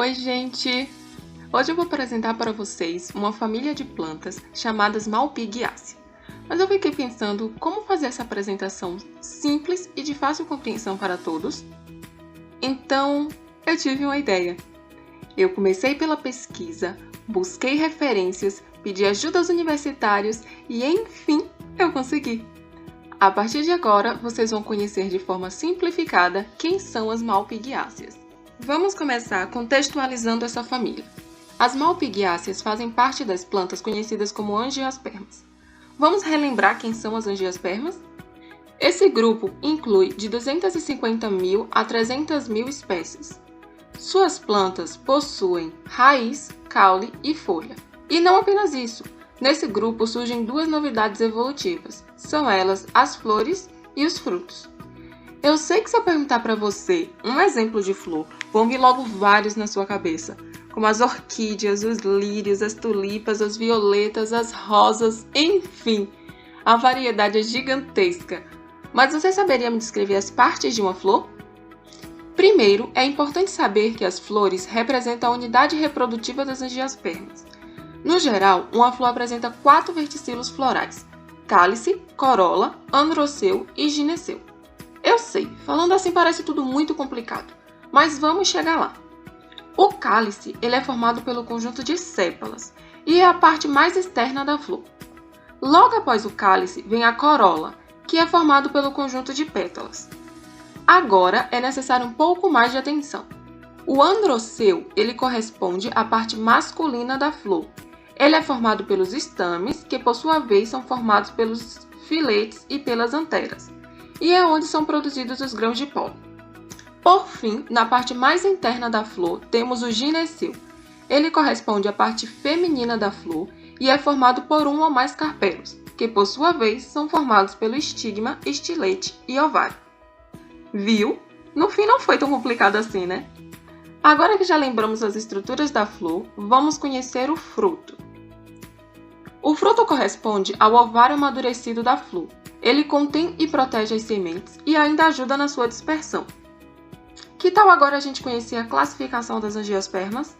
Oi, gente! Hoje eu vou apresentar para vocês uma família de plantas chamadas Malpighiaceae. Mas eu fiquei pensando como fazer essa apresentação simples e de fácil compreensão para todos. Então, eu tive uma ideia. Eu comecei pela pesquisa, busquei referências, pedi ajuda aos universitários e, enfim, eu consegui! A partir de agora, vocês vão conhecer de forma simplificada quem são as Malpighiaceae. Vamos começar contextualizando essa família. As Malpighiaceae fazem parte das plantas conhecidas como angiospermas. Vamos relembrar quem são as angiospermas? Esse grupo inclui de 250.000 a 300.000 espécies. Suas plantas possuem raiz, caule e folha. E não apenas isso, nesse grupo surgem duas novidades evolutivas, são elas as flores e os frutos. Eu sei que se eu perguntar para você um exemplo de flor, vão vir logo vários na sua cabeça, como as orquídeas, os lírios, as tulipas, as violetas, as rosas, enfim, a variedade é gigantesca. Mas você saberia me descrever as partes de uma flor? Primeiro, é importante saber que as flores representam a unidade reprodutiva das angiospermas. No geral, uma flor apresenta 4 verticilos florais: cálice, corola, androceu e gineceu. Eu sei, falando assim parece tudo muito complicado, mas vamos chegar lá. O cálice ele é formado pelo conjunto de sépalas e é a parte mais externa da flor. Logo após o cálice vem a corola, que é formado pelo conjunto de pétalas. Agora é necessário um pouco mais de atenção. O androceu ele corresponde à parte masculina da flor. Ele é formado pelos estames, que por sua vez são formados pelos filetes e pelas anteras, e é onde são produzidos os grãos de pólen. Por fim, na parte mais interna da flor, temos o gineceu. Ele corresponde à parte feminina da flor e é formado por um ou mais carpélos, que por sua vez são formados pelo estigma, estilete e ovário. Viu? No fim não foi tão complicado assim, né? Agora que já lembramos as estruturas da flor, vamos conhecer o fruto. O fruto corresponde ao ovário amadurecido da flor. Ele contém e protege as sementes e ainda ajuda na sua dispersão. Que tal agora a gente conhecer a classificação das angiospermas?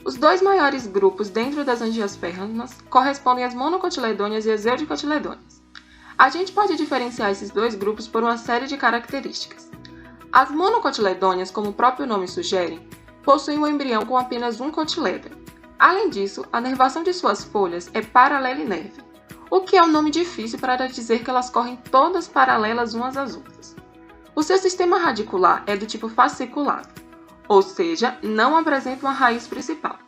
Os dois maiores grupos dentro das angiospermas correspondem às monocotiledôneas e às eudicotiledôneas. A gente pode diferenciar esses dois grupos por uma série de características. As monocotiledôneas, como o próprio nome sugere, possuem um embrião com apenas um cotilédon. Além disso, a nervação de suas folhas é paralelinerve, o que é um nome difícil para dizer que elas correm todas paralelas umas às outras. O seu sistema radicular é do tipo fasciculado, ou seja, não apresenta uma raiz principal.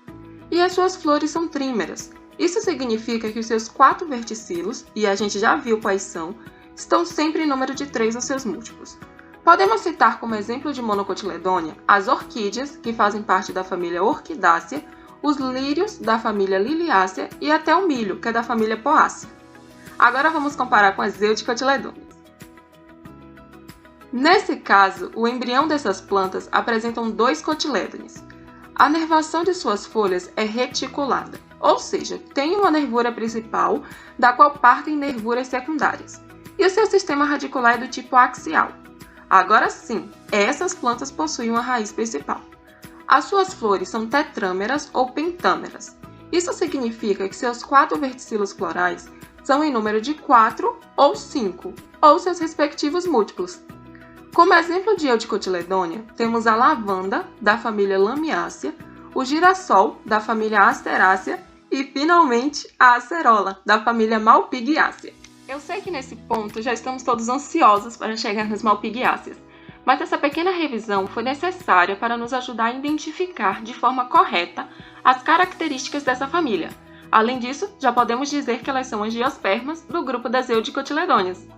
E as suas flores são trímeras. Isso significa que os seus 4 verticilos, e a gente já viu quais são, estão sempre em número de 3 aos seus múltiplos. Podemos citar como exemplo de monocotiledônea as orquídeas, que fazem parte da família Orquidácea, os lírios, da família Liliácea, e até o milho, que é da família Poácea. Agora vamos comparar com as eudicotiledôneas. Nesse caso, o embrião dessas plantas apresentam 2 cotilédones. A nervação de suas folhas é reticulada, ou seja, tem uma nervura principal, da qual partem nervuras secundárias. E o seu sistema radicular é do tipo axial. Agora sim, essas plantas possuem uma raiz principal. As suas flores são tetrâmeras ou pentâmeras. Isso significa que seus 4 verticilos florais são em número de 4 ou 5, ou seus respectivos múltiplos. Como exemplo de eudicotiledônea, temos a lavanda, da família Lamiácea, o girassol, da família Asterácea e, finalmente, a acerola, da família Malpighiaceae. Eu sei que nesse ponto já estamos todos ansiosos para chegar nas Malpighiaceae, mas essa pequena revisão foi necessária para nos ajudar a identificar de forma correta as características dessa família. Além disso, já podemos dizer que elas são angiospermas do grupo das eudicotiledôneas.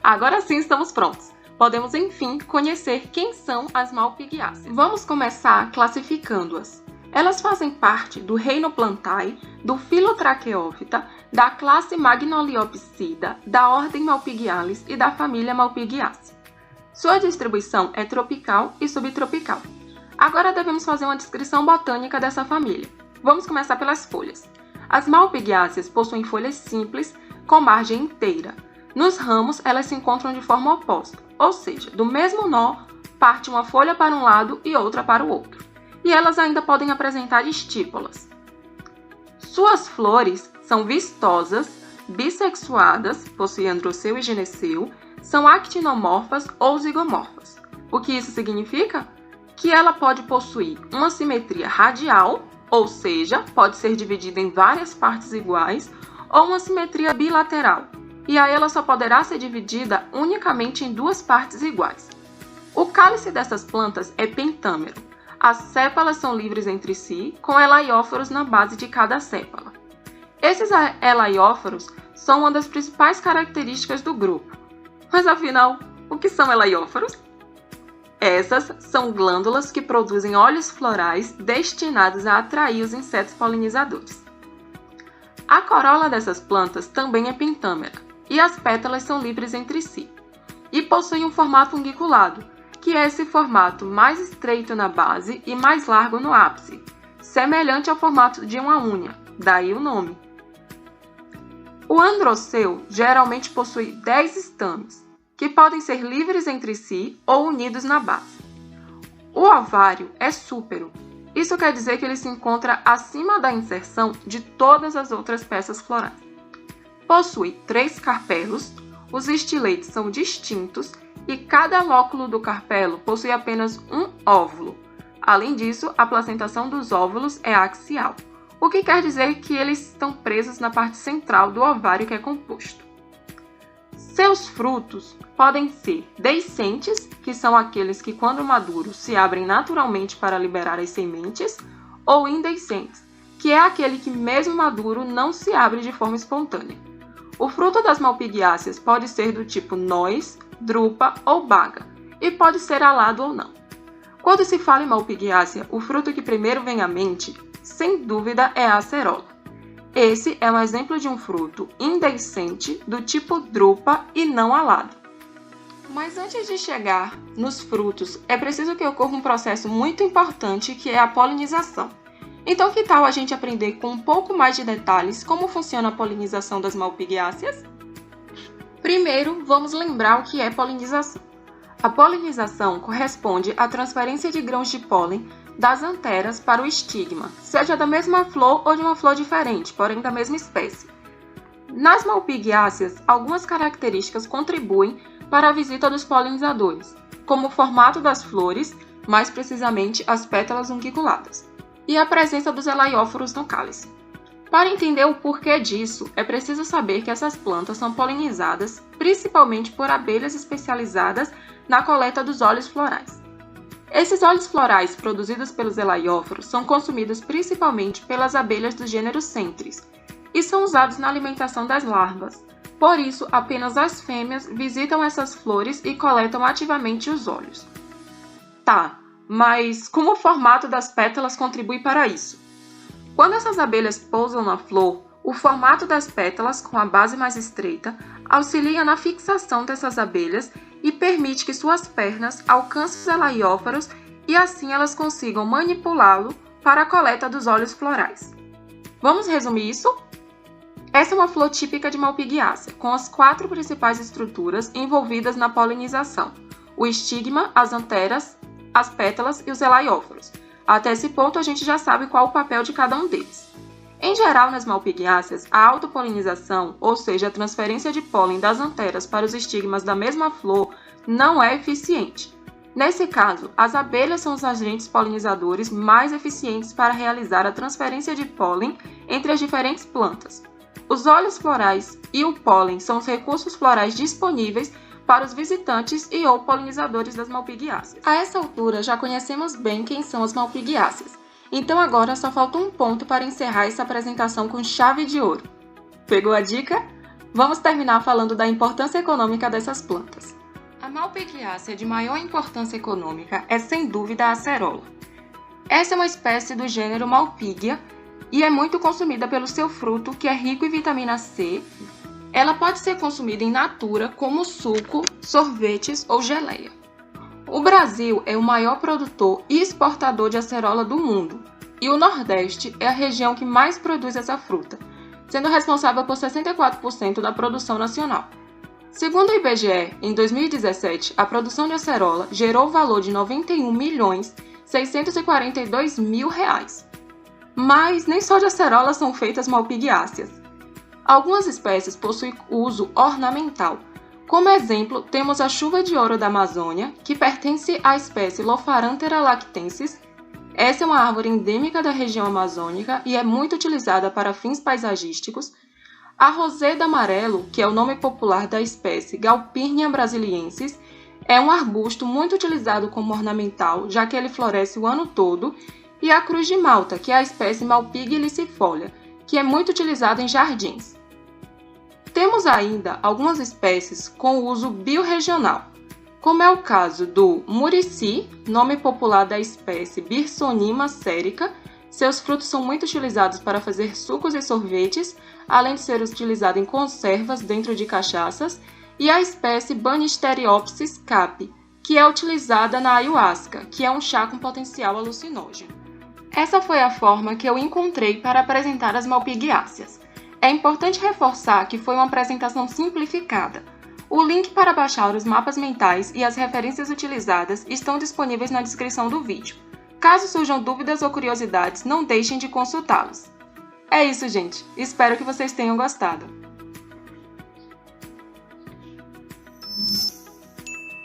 Agora sim estamos prontos! Podemos, enfim, conhecer quem são as Malpighiaceae. Vamos começar classificando-as. Elas fazem parte do reino Plantae, do filo Tracheophyta, da classe Magnoliopsida, da ordem Malpighiales e da família Malpighiaceae. Sua distribuição é tropical e subtropical. Agora devemos fazer uma descrição botânica dessa família. Vamos começar pelas folhas. As Malpighiaceae possuem folhas simples, com margem inteira. Nos ramos, elas se encontram de forma oposta, ou seja, do mesmo nó parte uma folha para um lado e outra para o outro. e elas ainda podem apresentar estípulas. Suas flores são vistosas, bissexuadas, possuem androceu e gineceu, são actinomorfas ou zigomorfas. O que isso significa? Que ela pode possuir uma simetria radial, ou seja, pode ser dividida em várias partes iguais, ou uma simetria bilateral, e aí ela só poderá ser dividida unicamente em duas partes iguais. O cálice dessas plantas é pentâmero. As sépalas são livres entre si, com elaióforos na base de cada sépala. Esses elaióforos são uma das principais características do grupo. Mas afinal, o que são elaióforos? Essas são glândulas que produzem óleos florais destinados a atrair os insetos polinizadores. A corola dessas plantas também é pentâmera, e as pétalas são livres entre si, e possuem um formato unguiculado, que é esse formato mais estreito na base e mais largo no ápice, semelhante ao formato de uma unha, daí o nome. O androceu geralmente possui 10 estames, que podem ser livres entre si ou unidos na base. O ovário é súpero. Isso quer dizer que ele se encontra acima da inserção de todas as outras peças florais. Possui 3 carpelos, os estiletes são distintos e cada lóculo do carpelo possui apenas um óvulo. Além disso, a placentação dos óvulos é axial, o que quer dizer que eles estão presos na parte central do ovário que é composto. Seus frutos podem ser deiscentes, que são aqueles que, quando maduros, se abrem naturalmente para liberar as sementes, ou indeiscentes, que é aquele que, mesmo maduro, não se abre de forma espontânea. O fruto das malpighiáceas pode ser do tipo noz, drupa ou baga, e pode ser alado ou não. Quando se fala em malpighiácea, o fruto que primeiro vem à mente, sem dúvida, é a acerola. Esse é um exemplo de um fruto indeiscente do tipo drupa e não alado. Mas antes de chegar nos frutos, é preciso que ocorra um processo muito importante que é a polinização. Então, que tal a gente aprender com um pouco mais de detalhes como funciona a polinização das malpighiáceas? Primeiro, vamos lembrar o que é polinização. A polinização corresponde à transferência de grãos de pólen das anteras para o estigma, seja da mesma flor ou de uma flor diferente, porém da mesma espécie. Nas malpighiáceas, algumas características contribuem para a visita dos polinizadores, como o formato das flores, mais precisamente as pétalas unguiculadas, e a presença dos elaióforos no cálice. Para entender o porquê disso, é preciso saber que essas plantas são polinizadas principalmente por abelhas especializadas na coleta dos óleos florais. Esses óleos florais produzidos pelos elaióforos são consumidos principalmente pelas abelhas do gênero Centris e são usados na alimentação das larvas. Por isso, apenas as fêmeas visitam essas flores e coletam ativamente os óleos. Tá, mas como o formato das pétalas contribui para isso? Quando essas abelhas pousam na flor, o formato das pétalas, com a base mais estreita, auxilia na fixação dessas abelhas e permite que suas pernas alcancem os elaióforos e assim elas consigam manipulá-lo para a coleta dos óleos florais. Vamos resumir isso? Essa é uma flor típica de malpighiácea, com as 4 principais estruturas envolvidas na polinização: o estigma, as anteras, as pétalas e os elaióforos. Até esse ponto a gente já sabe qual o papel de cada um deles. Em geral, nas malpighiáceas, a autopolinização, ou seja, a transferência de pólen das anteras para os estigmas da mesma flor, não é eficiente. Nesse caso, as abelhas são os agentes polinizadores mais eficientes para realizar a transferência de pólen entre as diferentes plantas. Os óleos florais e o pólen são os recursos florais disponíveis para os visitantes e ou polinizadores das malpighiáceas. A essa altura, já conhecemos bem quem são as malpighiáceas. Então agora só falta um ponto para encerrar essa apresentação com chave de ouro. Pegou a dica? Vamos terminar falando da importância econômica dessas plantas. A malpighiácea de maior importância econômica é sem dúvida a acerola. Essa é uma espécie do gênero Malpighia e é muito consumida pelo seu fruto, que é rico em vitamina C. Ela pode ser consumida in natura como suco, sorvetes ou geleia. O Brasil é o maior produtor e exportador de acerola do mundo, e o Nordeste é a região que mais produz essa fruta, sendo responsável por 64% da produção nacional. Segundo o IBGE, em 2017, a produção de acerola gerou o valor de 91 milhões 642 mil reais. Mas nem só de acerolas são feitas malpighiáceas. Algumas espécies possuem uso ornamental. Como exemplo, temos a chuva de ouro da Amazônia, que pertence à espécie Lopharanthera lactensis. Essa é uma árvore endêmica da região amazônica e é muito utilizada para fins paisagísticos. A roseda amarelo, que é o nome popular da espécie Galpirnia brasiliensis, é um arbusto muito utilizado como ornamental, já que ele floresce o ano todo. E a cruz de Malta, que é a espécie Malpighi licifolia, que é muito utilizada em jardins. Temos ainda algumas espécies com uso biorregional, como é o caso do murici, nome popular da espécie Birsonima serica. Seus frutos são muito utilizados para fazer sucos e sorvetes, além de ser utilizado em conservas dentro de cachaças, e a espécie Banisteriopsis capi, que é utilizada na ayahuasca, que é um chá com potencial alucinógeno. Essa foi a forma que eu encontrei para apresentar as malpighiáceas. É importante reforçar que foi uma apresentação simplificada. O link para baixar os mapas mentais e as referências utilizadas estão disponíveis na descrição do vídeo. Caso surjam dúvidas ou curiosidades, não deixem de consultá-los. É isso, gente. Espero que vocês tenham gostado.